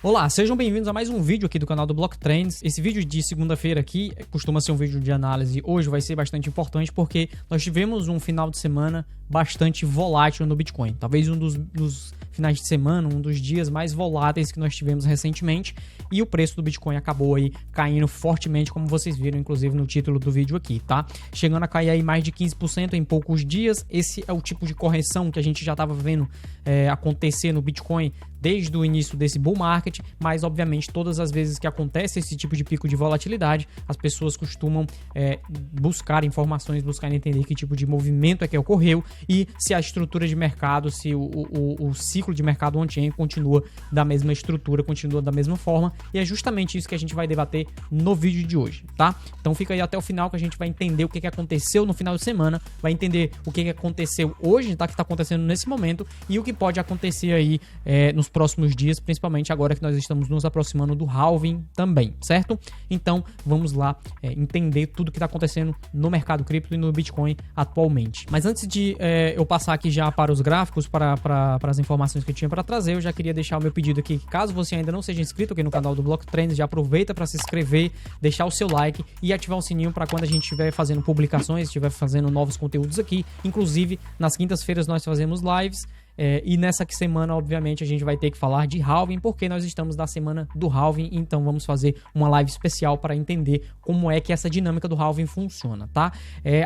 Olá, sejam bem-vindos a mais um vídeo aqui do canal do Block Trends. Esse vídeo de segunda-feira aqui costuma ser um vídeo de análise. Hoje vai ser bastante importante porque nós tivemos um final de semana bastante volátil no Bitcoin. Talvez um dos finais de semana, um dos dias mais voláteis que nós tivemos recentemente. E o preço do Bitcoin acabou aí caindo fortemente, como vocês viram, inclusive no título do vídeo aqui, tá? Chegando a cair aí mais de 15% em poucos dias. Esse é o tipo de correção que a gente já estava vendo acontecer no Bitcoin desde o início desse bull market, mas obviamente todas as vezes que acontece esse tipo de pico de volatilidade, as pessoas costumam buscar informações, buscar entender que tipo de movimento é que ocorreu e se a estrutura de mercado, se o ciclo de mercado on-chain continua da mesma estrutura, continua da mesma forma, e é justamente isso que a gente vai debater no vídeo de hoje, tá? Então fica aí até o final que a gente vai entender o que aconteceu no final de semana, vai entender o que aconteceu hoje, tá? Que está acontecendo nesse momento e o que pode acontecer aí nos próximos dias, principalmente agora que nós estamos nos aproximando do halving também, certo? Então vamos lá entender tudo que está acontecendo no mercado cripto e no Bitcoin atualmente. Mas antes de eu passar aqui já para os gráficos, para as informações que eu tinha para trazer, eu já queria deixar o meu pedido aqui, que caso você ainda não seja inscrito aqui no canal do Block Trends, já aproveita para se inscrever, deixar o seu like e ativar o sininho para quando a gente estiver fazendo publicações, estiver fazendo novos conteúdos aqui. Inclusive, nas quintas-feiras nós fazemos lives. E nessa semana, obviamente, a gente vai ter que falar de halving, porque nós estamos na semana do halving, então vamos fazer uma live especial para entender como é que essa dinâmica do halving funciona, tá?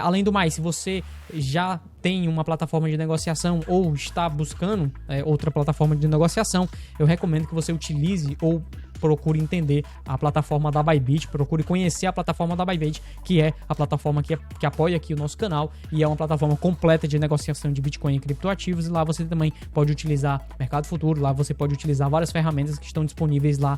Além do mais, se você já tem uma plataforma de negociação ou está buscando outra plataforma de negociação, eu recomendo que você utilize ou procure entender a plataforma da Bybit, procure conhecer a plataforma da Bybit, que é a plataforma que apoia aqui o nosso canal e é uma plataforma completa de negociação de Bitcoin e criptoativos, e lá você também pode utilizar mercado futuro, lá você pode utilizar várias ferramentas que estão disponíveis lá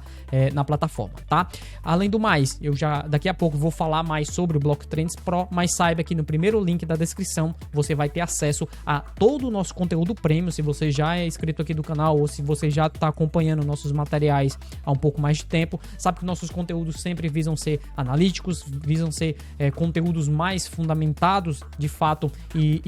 na plataforma, tá? Além do mais, eu já daqui a pouco vou falar mais sobre o Block Trends Pro, mas saiba que no primeiro link da descrição você vai ter acesso a todo o nosso conteúdo premium, se você já é inscrito aqui do canal ou se você já está acompanhando nossos materiais há um pouco mais de tempo, sabe que nossos conteúdos sempre visam ser analíticos, visam ser conteúdos mais fundamentados de fato e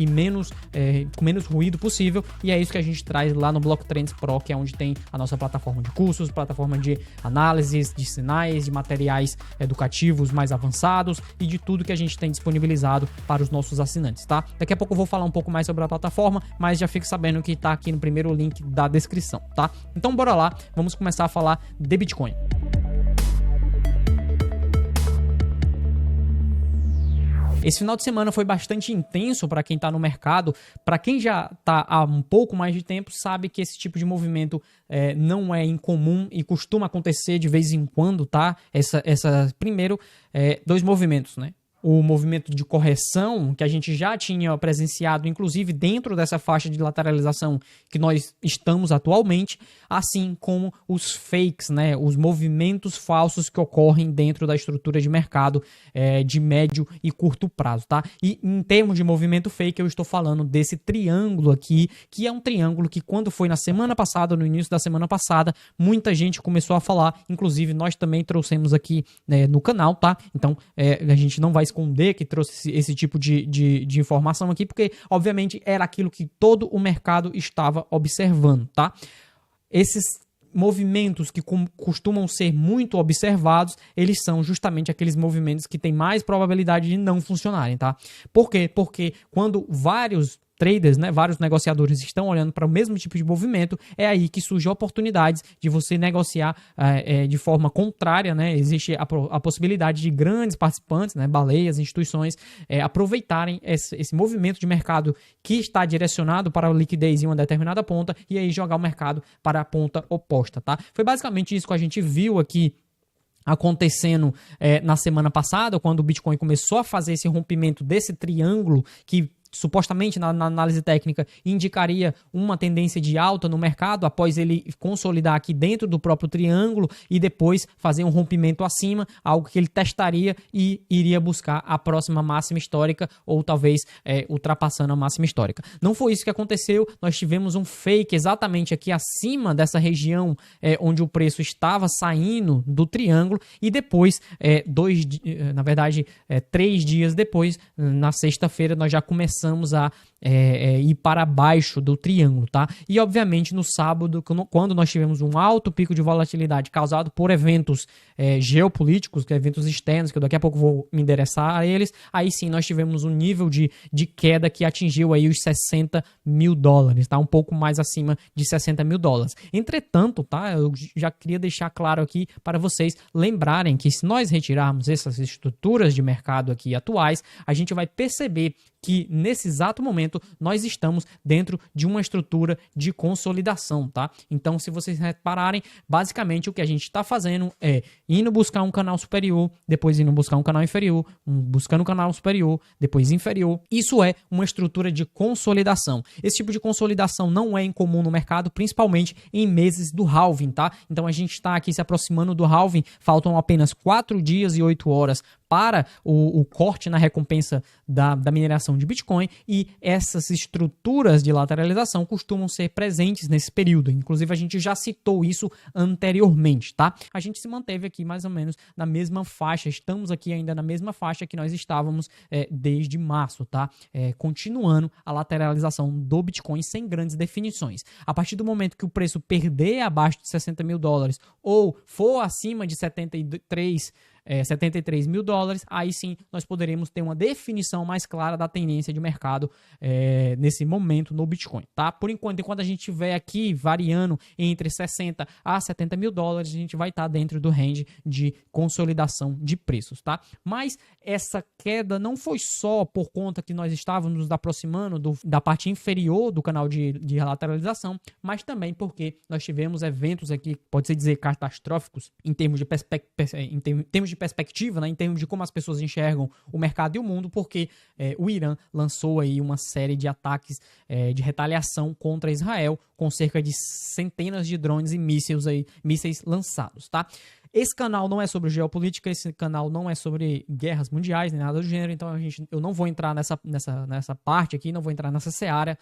com menos ruído possível, e é isso que a gente traz lá no Block Trends Pro, que é onde tem a nossa plataforma de cursos, plataforma de análises, de sinais, de materiais educativos mais avançados e de tudo que a gente tem disponibilizado para os nossos assinantes, tá? Daqui a pouco eu vou falar um pouco mais sobre a plataforma, mas já fique sabendo que tá aqui no primeiro link da descrição, tá? Então bora lá, vamos começar a falar de Bitcoin. Esse final de semana foi bastante intenso para quem está no mercado. Para quem já está há um pouco mais de tempo, sabe que esse tipo de movimento não é incomum e costuma acontecer de vez em quando, tá? Primeiro, dois movimentos, né? O movimento de correção que a gente já tinha presenciado, inclusive dentro dessa faixa de lateralização que nós estamos atualmente, assim como os fakes, né? Os movimentos falsos que ocorrem dentro da estrutura de mercado de médio e curto prazo, tá? E em termos de movimento fake, eu estou falando desse triângulo aqui, que é um triângulo que quando foi na semana passada, no início da semana passada, muita gente começou a falar, inclusive nós também trouxemos aqui no canal, tá? Então a gente não vai esconder que trouxe esse tipo de informação aqui, porque obviamente era aquilo que todo o mercado estava observando, tá? Esses movimentos que costumam ser muito observados, eles são justamente aqueles movimentos que têm mais probabilidade de não funcionarem, tá? Por quê? Porque quando vários traders, né, vários negociadores estão olhando para o mesmo tipo de movimento, é aí que surgem oportunidades de você negociar de forma contrária, né? Existe a possibilidade de grandes participantes, né, baleias, instituições, aproveitarem esse movimento de mercado que está direcionado para a liquidez em uma determinada ponta e aí jogar o mercado para a ponta oposta, tá? Foi basicamente isso que a gente viu aqui acontecendo na semana passada, quando o Bitcoin começou a fazer esse rompimento desse triângulo que supostamente na análise técnica indicaria uma tendência de alta no mercado após ele consolidar aqui dentro do próprio triângulo e depois fazer um rompimento acima, algo que ele testaria e iria buscar a próxima máxima histórica ou talvez ultrapassando a máxima histórica. Não foi isso que aconteceu, nós tivemos um fake exatamente aqui acima dessa região onde o preço estava saindo do triângulo e depois, 3 dias depois, na sexta-feira, nós já começamos a ir para baixo do triângulo, tá? E obviamente no sábado, quando nós tivemos um alto pico de volatilidade causado por eventos geopolíticos, que eventos externos, que eu daqui a pouco vou me endereçar a eles, aí sim nós tivemos um nível de queda que atingiu aí os $60 mil, tá? Um pouco mais acima de $60 mil. Entretanto, tá? Eu já queria deixar claro aqui para vocês lembrarem que se nós retirarmos essas estruturas de mercado aqui atuais, a gente vai perceber que nesse exato momento nós estamos dentro de uma estrutura de consolidação, tá? Então, se vocês repararem, basicamente o que a gente está fazendo é indo buscar um canal superior, depois indo buscar um canal inferior, buscando um canal superior, depois inferior. Isso é uma estrutura de consolidação. Esse tipo de consolidação não é incomum no mercado, principalmente em meses do halving, tá? Então, a gente está aqui se aproximando do halving, faltam apenas 4 dias e 8 horas para o corte na recompensa da mineração de Bitcoin, e essas estruturas de lateralização costumam ser presentes nesse período. Inclusive, a gente já citou isso anteriormente, tá? A gente se manteve aqui mais ou menos na mesma faixa, estamos aqui ainda na mesma faixa que nós estávamos desde março, tá? Continuando a lateralização do Bitcoin sem grandes definições. A partir do momento que o preço perder abaixo de $60 mil ou for acima de 73 mil dólares, aí sim nós poderemos ter uma definição mais clara da tendência de mercado nesse momento no Bitcoin, tá? Por enquanto a gente estiver aqui variando entre 60 a 70 mil dólares, a gente vai estar dentro do range de consolidação de preços, tá? Mas essa queda não foi só por conta que nós estávamos nos aproximando da parte inferior do canal de lateralização, mas também porque nós tivemos eventos aqui, pode-se dizer, catastróficos em termos de perspectiva, né, em termos de como as pessoas enxergam o mercado e o mundo, porque o Irã lançou aí uma série de ataques de retaliação contra Israel, com cerca de centenas de drones e mísseis lançados, tá? Esse canal não é sobre geopolítica, esse canal não é sobre guerras mundiais, nem nada do gênero, então eu não vou entrar nessa parte aqui, não vou entrar nessa seara,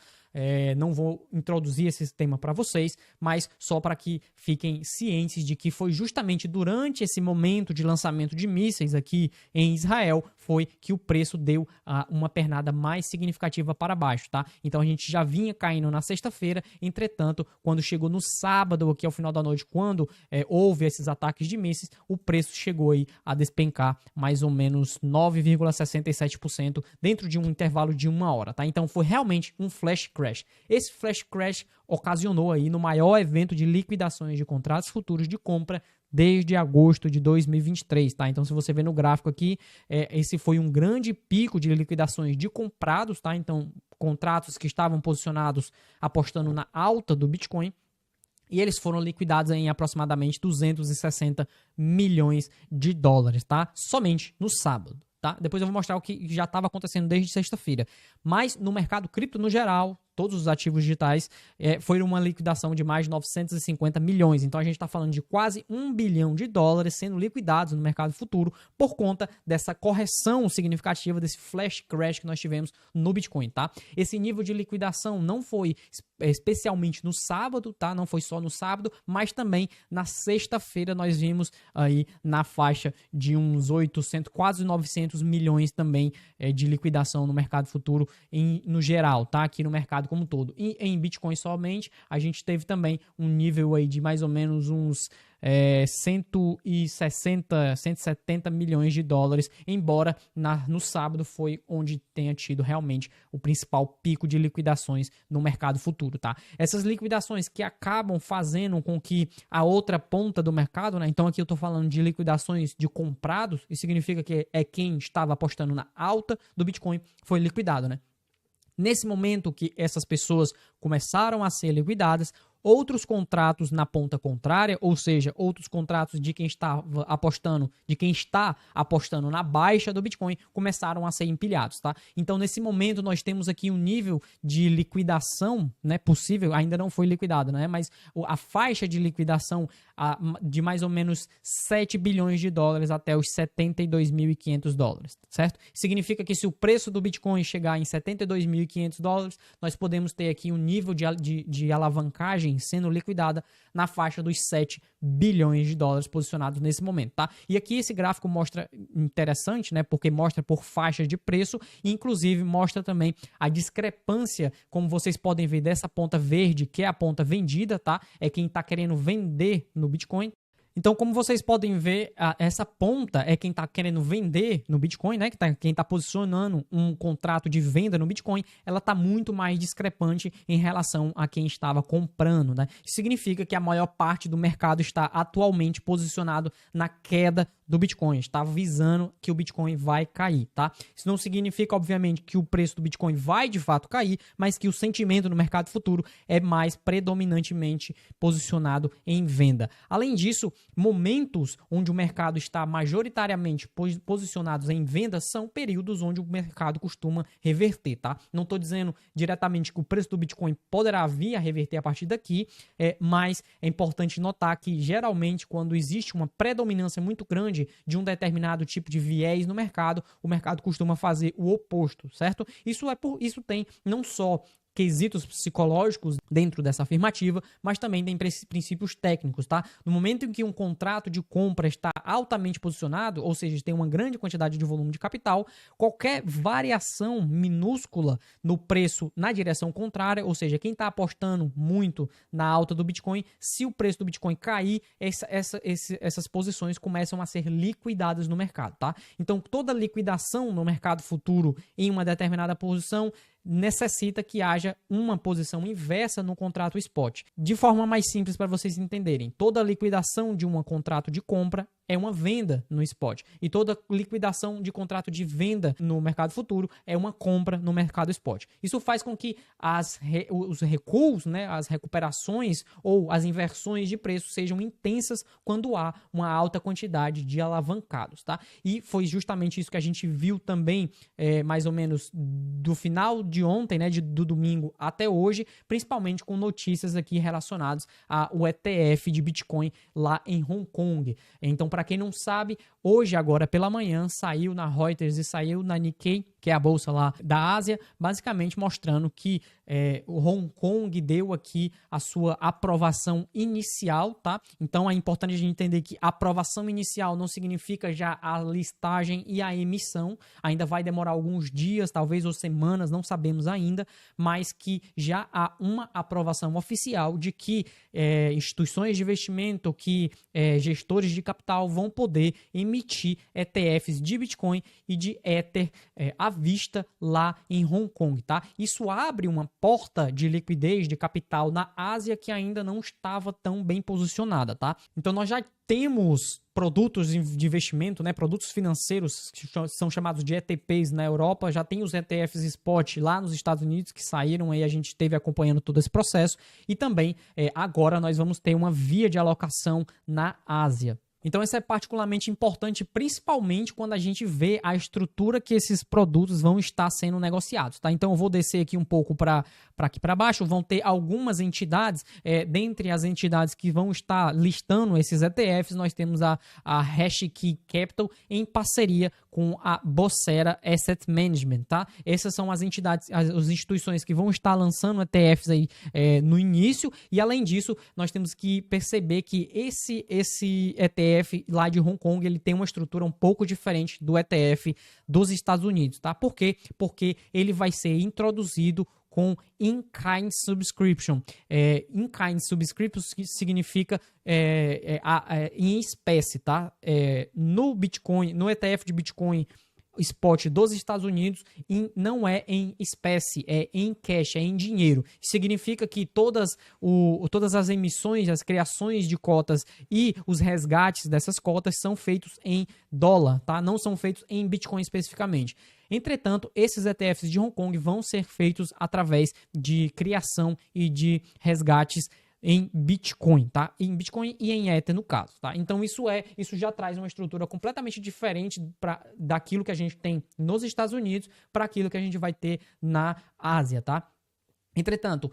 não vou introduzir esse tema para vocês, mas só para que fiquem cientes de que foi justamente durante esse momento de lançamento de mísseis aqui em Israel, foi que o preço deu uma pernada mais significativa para baixo, tá? Então a gente já vinha caindo na sexta-feira, entretanto, quando chegou no sábado, aqui ao final da noite, quando houve esses ataques de mísseis, o preço chegou aí a despencar mais ou menos 9,67% dentro de um intervalo de 1 hora, tá? Então foi realmente um flash crash. Esse flash crash ocasionou aí no maior evento de liquidações de contratos futuros de compra desde agosto de 2023, tá? Então, se você vê no gráfico aqui, esse foi um grande pico de liquidações de comprados, tá? Então, contratos que estavam posicionados apostando na alta do Bitcoin, e eles foram liquidados em aproximadamente 260 milhões de dólares, tá? Somente no sábado, tá? Depois eu vou mostrar o que já estava acontecendo desde sexta-feira. Mas no mercado cripto no geral, todos os ativos digitais, foi uma liquidação de mais de 950 milhões. Então a gente está falando de quase $1 bilhão sendo liquidados no mercado futuro por conta dessa correção significativa, desse flash crash que nós tivemos no Bitcoin, tá? Esse nível de liquidação não foi especialmente no sábado, tá? Não foi só no sábado, mas também na sexta-feira nós vimos aí na faixa de uns 800, quase 900 milhões também de liquidação no mercado futuro no geral, tá? Aqui no mercado como um todo. E em Bitcoin somente, a gente teve também um nível aí de mais ou menos uns 170 milhões de dólares, embora no sábado foi onde tenha tido realmente o principal pico de liquidações no mercado futuro, tá? Essas liquidações que acabam fazendo com que a outra ponta do mercado, né? Então aqui eu tô falando de liquidações de comprados, isso significa que quem estava apostando na alta do Bitcoin foi liquidado, né? Nesse momento que essas pessoas começaram a ser liquidadas, outros contratos na ponta contrária, ou seja, outros contratos de quem está apostando na baixa do Bitcoin, começaram a ser empilhados, tá? Então, nesse momento, nós temos aqui um nível de liquidação, né, possível, ainda não foi liquidado, né? Mas a faixa de liquidação de mais ou menos 7 bilhões de dólares até os 72.500 dólares, certo? Significa que se o preço do Bitcoin chegar em 72.500 dólares, nós podemos ter aqui um nível de alavancagem sendo liquidada na faixa dos 7 bilhões de dólares posicionados nesse momento, tá? E aqui esse gráfico mostra interessante, né? Porque mostra por faixas de preço e inclusive mostra também a discrepância, como vocês podem ver, dessa ponta verde, que é a ponta vendida, tá? É quem está querendo vender no Bitcoin. Então, como vocês podem ver, essa ponta é quem está querendo vender no Bitcoin, né? Quem está posicionando um contrato de venda no Bitcoin, ela está muito mais discrepante em relação a quem estava comprando, né? Isso significa que a maior parte do mercado está atualmente posicionado na queda do Bitcoin, está avisando que o Bitcoin vai cair, tá? Isso não significa, obviamente, que o preço do Bitcoin vai de fato cair, mas que o sentimento no mercado futuro é mais predominantemente posicionado em venda. Além disso, momentos onde o mercado está majoritariamente posicionados em venda são períodos onde o mercado costuma reverter, tá? Não estou dizendo diretamente que o preço do Bitcoin poderá vir a reverter a partir daqui, mas é importante notar que geralmente quando existe uma predominância muito grande de um determinado tipo de viés no mercado, o mercado costuma fazer o oposto, certo? Isso tem não só quesitos psicológicos dentro dessa afirmativa, mas também tem princípios técnicos, tá? No momento em que um contrato de compra está altamente posicionado, ou seja, tem uma grande quantidade de volume de capital, qualquer variação minúscula no preço na direção contrária, ou seja, quem está apostando muito na alta do Bitcoin, se o preço do Bitcoin cair, essas posições começam a ser liquidadas no mercado, tá? Então, toda liquidação no mercado futuro em uma determinada posição necessita que haja uma posição inversa no contrato spot. De forma mais simples para vocês entenderem, toda liquidação de um contrato de compra é uma venda no spot. E toda liquidação de contrato de venda no mercado futuro é uma compra no mercado spot. Isso faz com que os recuos, né, as recuperações ou as inversões de preço sejam intensas quando há uma alta quantidade de alavancados, tá? E foi justamente isso que a gente viu também, mais ou menos do final de ontem, né, do domingo até hoje, principalmente com notícias aqui relacionadas ao ETF de Bitcoin lá em Hong Kong. Então, para quem não sabe, hoje, agora pela manhã, saiu na Reuters e saiu na Nikkei, que é a bolsa lá da Ásia, basicamente mostrando que o Hong Kong deu aqui a sua aprovação inicial, tá? Então é importante a gente entender que aprovação inicial não significa já a listagem e a emissão, ainda vai demorar alguns dias, talvez ou semanas, não sabemos ainda, mas que já há uma aprovação oficial de que instituições de investimento, que gestores de capital vão poder emitir ETFs de Bitcoin e de Ether à vista lá em Hong Kong, tá? Isso abre uma porta de liquidez de capital na Ásia que ainda não estava tão bem posicionada, tá? Então nós já temos produtos de investimento, né, produtos financeiros que são chamados de ETPs na Europa, já tem os ETFs spot lá nos Estados Unidos que saíram aí, a gente esteve acompanhando todo esse processo e também agora nós vamos ter uma via de alocação na Ásia. Então isso é particularmente importante, principalmente quando a gente vê a estrutura que esses produtos vão estar sendo negociados, tá? Então eu vou descer aqui um pouco para aqui para baixo, vão ter algumas entidades, dentre as entidades que vão estar listando esses ETFs, nós temos a HashKey Capital em parceria com a Bocera Asset Management, tá? Essas são as entidades, as instituições que vão estar lançando ETFs aí no início, e além disso, nós temos que perceber que esse ETF lá de Hong Kong, ele tem uma estrutura um pouco diferente do ETF dos Estados Unidos, tá? Por quê? Porque ele vai ser introduzido com in-kind subscription. In-kind subscription significa em espécie, tá? No Bitcoin, no ETF de Bitcoin spot dos Estados Unidos, não é em espécie, é em cash, é em dinheiro. Significa que todas as emissões, as criações de cotas e os resgates dessas cotas são feitos em dólar, tá? Não são feitos em Bitcoin especificamente. Entretanto, esses ETFs de Hong Kong vão ser feitos através de criação e de resgates em Bitcoin, tá? Em Bitcoin e em Ether no caso, tá? Então isso já traz uma estrutura completamente diferente daquilo que a gente tem nos Estados Unidos para aquilo que a gente vai ter na Ásia, tá? Entretanto,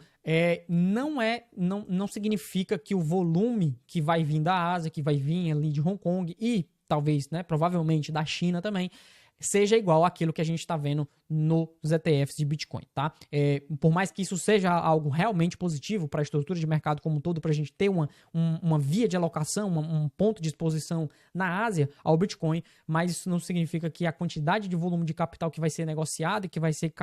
não significa que o volume que vai vir da Ásia, que vai vir ali de Hong Kong e talvez, né, provavelmente da China também, seja igual àquilo que a gente está vendo nos ETFs de Bitcoin, tá? Por mais que isso seja algo realmente positivo para a estrutura de mercado como um todo, para a gente ter uma via de alocação, um ponto de exposição na Ásia ao Bitcoin, mas isso não significa que a quantidade de volume de capital que vai ser negociado e que vai ser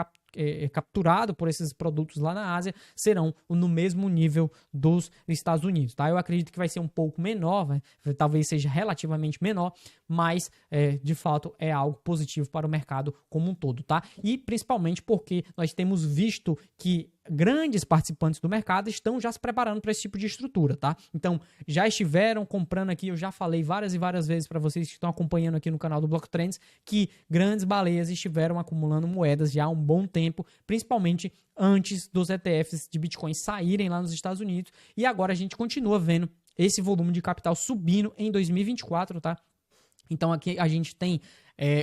capturado por esses produtos lá na Ásia serão no mesmo nível dos Estados Unidos, tá? Eu acredito que vai ser um pouco menor, talvez seja relativamente menor, mas de fato é algo positivo para o mercado como um todo, tá? E principalmente porque nós temos visto que grandes participantes do mercado estão já se preparando para esse tipo de estrutura, tá? Então, já estiveram comprando aqui, eu já falei várias e várias vezes para vocês que estão acompanhando aqui no canal do Block Trends, que grandes baleias estiveram acumulando moedas já há um bom tempo, principalmente antes dos ETFs de Bitcoin saírem lá nos Estados Unidos, e agora a gente continua vendo esse volume de capital subindo em 2024, tá? Então aqui a gente tem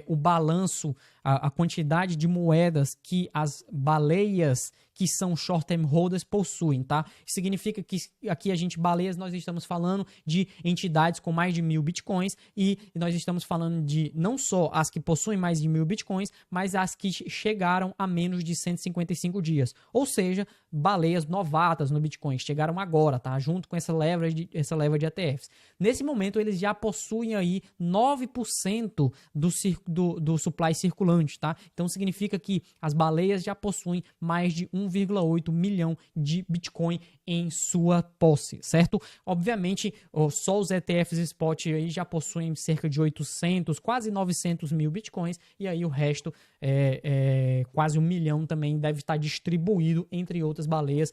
o balanço, a quantidade de moedas que as baleias que são short-term holders possuem, tá? Significa que aqui baleias, nós estamos falando de entidades com mais de 1.000 bitcoins e nós estamos falando de não só as que possuem mais de 1.000 bitcoins, mas as que chegaram a menos de 155 dias. Ou seja, baleias novatas no Bitcoin, chegaram agora, tá? Junto com essa leva de ETFs. Nesse momento, eles já possuem aí 9% do supply circulante, tá? Então significa que as baleias já possuem mais de 1,8 milhão de Bitcoin em sua posse, certo? Obviamente, só os ETFs spot aí já possuem cerca de 800, quase 900 mil Bitcoins, e aí o resto, quase 1 milhão também deve estar distribuído entre outras baleias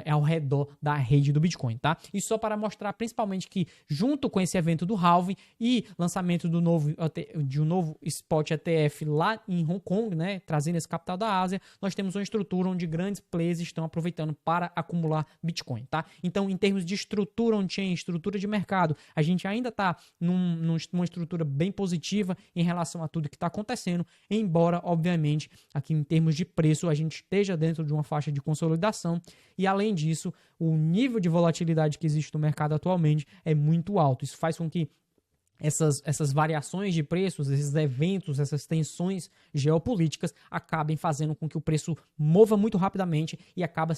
ao redor da rede do Bitcoin, tá? E só para mostrar principalmente que junto com esse evento do halving e lançamento de um novo spot ETF lá em Hong Kong, né, trazendo esse capital da Ásia, nós temos uma estrutura onde grandes players estão aproveitando para acumular Bitcoin, tá? Então, em termos de estrutura on-chain, estrutura de mercado, a gente ainda está numa estrutura bem positiva em relação a tudo que está acontecendo, embora, obviamente, aqui em termos de preço, a gente esteja dentro de uma faixa de consolidação e, além disso, o nível de volatilidade que existe no mercado atualmente é muito alto. Isso faz com que essas variações de preços, esses eventos, essas tensões geopolíticas acabem fazendo com que o preço mova muito rapidamente e acabe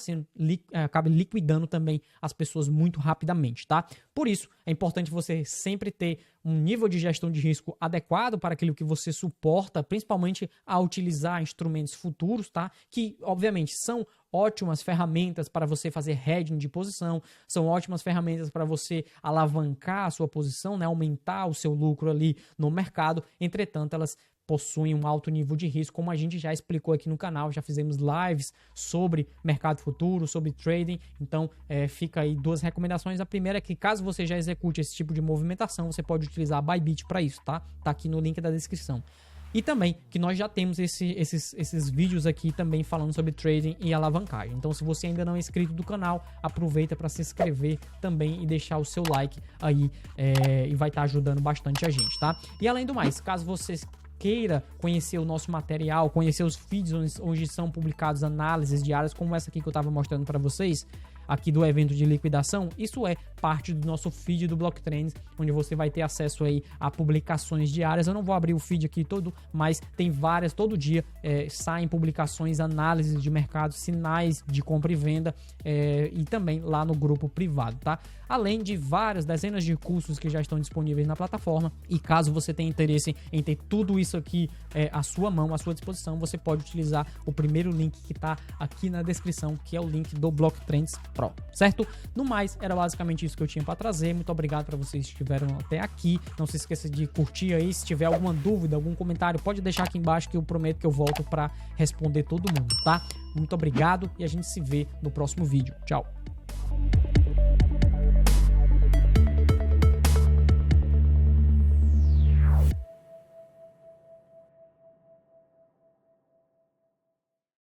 liquidando também as pessoas muito rapidamente, tá? Por isso, é importante você sempre ter um nível de gestão de risco adequado para aquilo que você suporta, principalmente a utilizar instrumentos futuros, tá? Que, obviamente, são ótimas ferramentas para você fazer hedging de posição, são ótimas ferramentas para você alavancar a sua posição, né? Aumentar o seu lucro ali no mercado. Entretanto, elas possuem um alto nível de risco, como a gente já explicou aqui no canal, já fizemos lives sobre mercado futuro, sobre trading, então fica aí duas recomendações. A primeira é que caso você já execute esse tipo de movimentação, você pode utilizar a Bybit para isso, tá? Tá aqui no link da descrição. E também que nós já temos esses vídeos aqui também falando sobre trading e alavancagem. Então, se você ainda não é inscrito do canal, aproveita para se inscrever também e deixar o seu like aí, e vai estar ajudando bastante a gente, tá? E além do mais, caso vocês queira conhecer o nosso material, conhecer os feeds onde são publicados análises diárias como essa aqui que eu estava mostrando para vocês, aqui do evento de liquidação, isso é parte do nosso feed do Block Trends, onde você vai ter acesso aí a publicações diárias. Eu não vou abrir o feed aqui todo, mas tem várias, todo dia saem publicações, análises de mercado, sinais de compra e venda, e também lá no grupo privado, tá? Além de várias dezenas de cursos que já estão disponíveis na plataforma, e caso você tenha interesse em ter tudo isso aqui à sua mão, à sua disposição, você pode utilizar o primeiro link que está aqui na descrição, que é o link do Block Trends Pro, certo? No mais, era basicamente isso que eu tinha para trazer. Muito obrigado para vocês que estiveram até aqui. Não se esqueça de curtir aí. Se tiver alguma dúvida, algum comentário, pode deixar aqui embaixo que eu prometo que eu volto para responder todo mundo, tá? Muito obrigado e a gente se vê no próximo vídeo. Tchau!